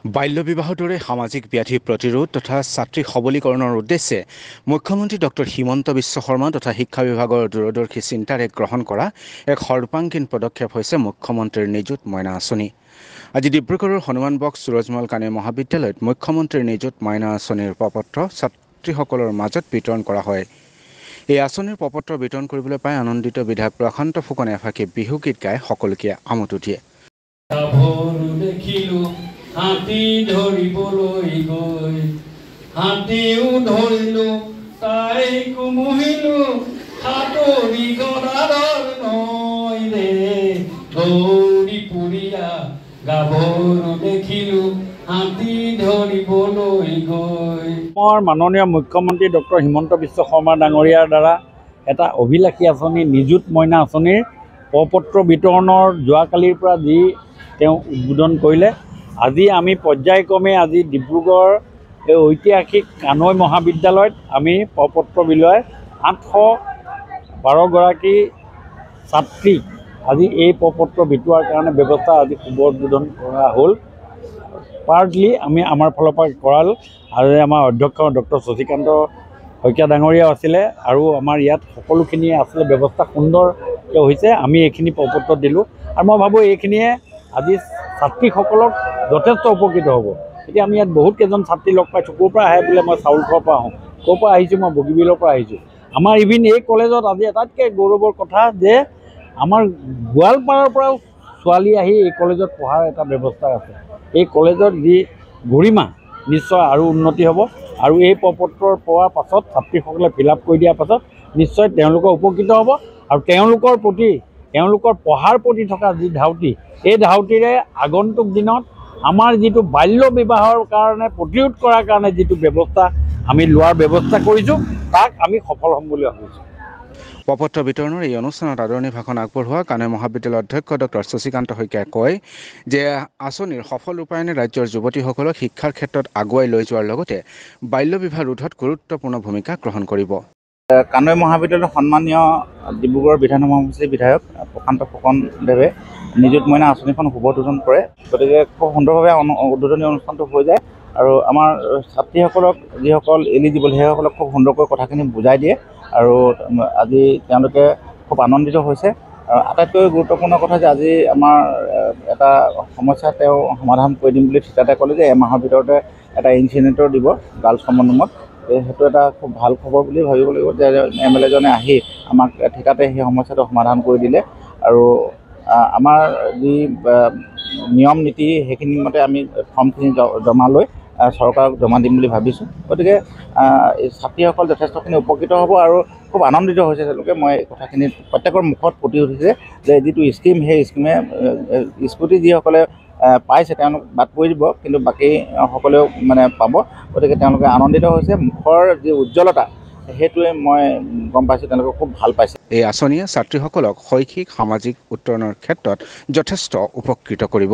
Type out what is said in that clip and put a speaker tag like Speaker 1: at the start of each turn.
Speaker 1: বাল্য বিবাহৰ দৰে সামাজিক ব্যাধি প্ৰতিৰোধ তথা ছাত্ৰী সবলীকৰণৰ উদ্দেশ্যে মুখ্যমন্ত্ৰী ডক্টৰ হিমন্ত বিশ্ব শৰ্মা তথা শিক্ষা বিভাগৰ দূৰদৰ্শী চিন্তাৰে গ্ৰহণ কৰা এক সৰ্বাংগীন পদক্ষেপ হৈছে মুখ্যমন্ত্ৰীৰ নিযুত মইনা আঁচনি। আজি ডিব্ৰুগড়ৰ হনুমান বক্স সুৰজমল কানে মহাবিদ্যালয়ত মুখ্যমন্ত্ৰীৰ নিযুত মইনা আঁচনিৰ প্ৰপত্ৰ ছাত্ৰীসকলৰ মাজত বিতৰণ কৰা হয়। এই আঁচনিৰ প্ৰপত্ৰ বিতৰণ কৰিবলৈ পাই আনন্দিত বিধায়ক প্ৰশান্ত ফুকনে এফাকি বিহু গীত গাই সকলোকে আমোদ দিয়ে।
Speaker 2: হাতী ধৰিবলৈ গৈ হাতীও ধৰিলো তাইকো মুহিলো সাতৰি গদাধৰ নৈ ৰে গৌৰী পুৰীয়া গাভৰু দেখিলো হাতী ধৰিবলৈ গৈ।
Speaker 3: মাননীয় মুখ্যমন্ত্ৰী ডক্টৰ হিমন্ত বিশ্ব শৰ্মা ডাঙৰীয়াৰ দ্বাৰা এটা অভিলাষী আঁচনি নিযুত মইনা আঁচনিৰ প্ৰপত্ৰ বিতৰণৰ যোৱাকালিৰ পৰা যি তেওঁ উদ্বোধন কৰিলে, আজি আমি পৰ্যায়ক্ৰমে আজি ডিব্ৰুগড় এই ঐতিহাসিক কানৈ মহাবিদ্যালয়ত আমি প্ৰপত্ৰ বিলোৱাই 812গৰাকী ছাত্ৰীক আজি এই প্ৰপত্ৰ বিতোৱাৰ কাৰণে ব্যৱস্থা আজি শুভ উদ্বোধন কৰা হ'ল। পাৰ্টলি আমি আমাৰ ফালৰ পৰা কৰালোঁ আৰু আমাৰ অধ্যক্ষ ডক্টৰ শশীকান্ত শইকীয়া ডাঙৰীয়াও আছিলে আৰু আমাৰ ইয়াত সকলোখিনি আছিলে ব্যৱস্থা সুন্দৰকৈ হৈছে। আমি এইখিনি প্ৰপত্ৰ দিলোঁ আৰু মই ভাবোঁ এইখিনিয়ে আজি ছাত্ৰীসকলক যথেষ্ট উপকৃত হ'ব। এতিয়া আমি ইয়াত বহুত কেইজন ছাত্ৰী লগ পাইছোঁ। ক'ৰ পৰা আহে বোলে মই চাউলখোৱাৰ পৰা আহোঁ, ক'ৰ পৰা আহিছোঁ মই বগীবিলৰ পৰা আহিছোঁ। আমাৰ ইভিন এই কলেজত আজি আটাইতকৈ গৌৰৱৰ কথা যে আমাৰ গোৱালপাৰাৰ পৰাও ছোৱালী আহি এই কলেজত পঢ়াৰ এটা ব্যৱস্থা আছে। এই কলেজত যি গৰিমা নিশ্চয় আৰু উন্নতি হ'ব আৰু এই প্ৰপত্ৰ পোৱাৰ পাছত ছাত্ৰীসকলে ফিল আপ কৰি দিয়াৰ পাছত নিশ্চয় তেওঁলোকৰ উপকৃত হ'ব আৰু তেওঁলোকৰ প্ৰতি তেওঁলোকৰ পঢ়াৰ প্ৰতি থকা যি ধাউতি, এই ধাউতিৰে আগন্তুক দিনত আমাৰ যিটো বাল্য বিবাহৰ কাৰণে প্ৰতিৰোধ কৰাৰ কাৰণে যিটো ব্যৱস্থা আমি লোৱাৰ ব্যৱস্থা কৰিছোঁ তাক আমি সফল হ'ম বুলি ভাবিছোঁ।
Speaker 1: প্ৰপত্ৰ বিতৰণৰ এই অনুষ্ঠানত আদৰণি ভাষণ আগবঢ়োৱা কানৈ মহাবিদ্যালয়ৰ অধ্যক্ষ ডক্টৰ শশীকান্ত শইকীয়াই কয় যে আঁচনিৰ সফল ৰূপায়ণে ৰাজ্যৰ যুৱতীসকলক শিক্ষাৰ ক্ষেত্ৰত আগুৱাই লৈ যোৱাৰ লগতে বাল্য বিবাহ ৰোধত গুৰুত্বপূৰ্ণ ভূমিকা গ্ৰহণ কৰিব।
Speaker 4: কানৈ মহাবিদ্যালয়ৰ সন্মানীয় ডিব্ৰুগড় বিধানসভা সমষ্টিৰ বিধায়ক প্ৰশান্ত ফুকনদেৱে নিযুত মইনা আঁচনিখন শুভ উদ্বোধন কৰে। গতিকে খুব সুন্দৰভাৱে উদ্বোধনী অনুষ্ঠানটো হৈ যায় আৰু আমাৰ ছাত্ৰীসকলক যিসকল এলিজিবল সেইসকলক খুব সুন্দৰকৈ কথাখিনি বুজাই দিয়ে আৰু আজি তেওঁলোকে খুব আনন্দিত হৈছে। আৰু আটাইতকৈ গুৰুত্বপূৰ্ণ কথা যে আজি আমাৰ এটা সমস্যা তেওঁ সমাধান কৰি দিম বুলি ঠিকাতে ক'লে যে এমাহৰ ভিতৰতে এটা ইনচিনেটৰ দিব গাৰ্লছ কমন ৰুমত। সেইটো এটা খুব ভাল খবৰ বুলি ভাবিব লাগিব যে MLA জনে আহি আমাক ঠিকাতে সেই সমস্যাটো সমাধান কৰি দিলে আৰু আমাৰ যি নিয়ম নীতি সেইখিনি মতে আমি ফৰ্মখিনি জমা লৈ চৰকাৰক জমা দিম বুলি ভাবিছোঁ। গতিকে ছাত্ৰীসকল যথেষ্টখিনি উপকৃত হ'ব আৰু খুব আনন্দিত হৈছে তেওঁলোকে। মই কথাখিনি প্ৰত্যেকৰ মুখত ফুটি উঠিছে যে যিটো স্কিম সেই স্কিমে স্কুটি যিসকলে পাইছে তেওঁলোক বাদ পৰি দিব, কিন্তু বাকী সকলেও মানে পাব। গতিকে তেওঁলোকে আনন্দিত হৈছে। মুখৰ যি উজ্জ্বলতা সেইটোৱে মই গম পাইছোঁ তেওঁলোকে খুব ভাল পাইছে।
Speaker 1: এই আঁচনিয়ে ছাত্ৰীসকলক শৈক্ষিক সামাজিক উত্তৰণৰ ক্ষেত্ৰত যথেষ্ট উপকৃত কৰিব।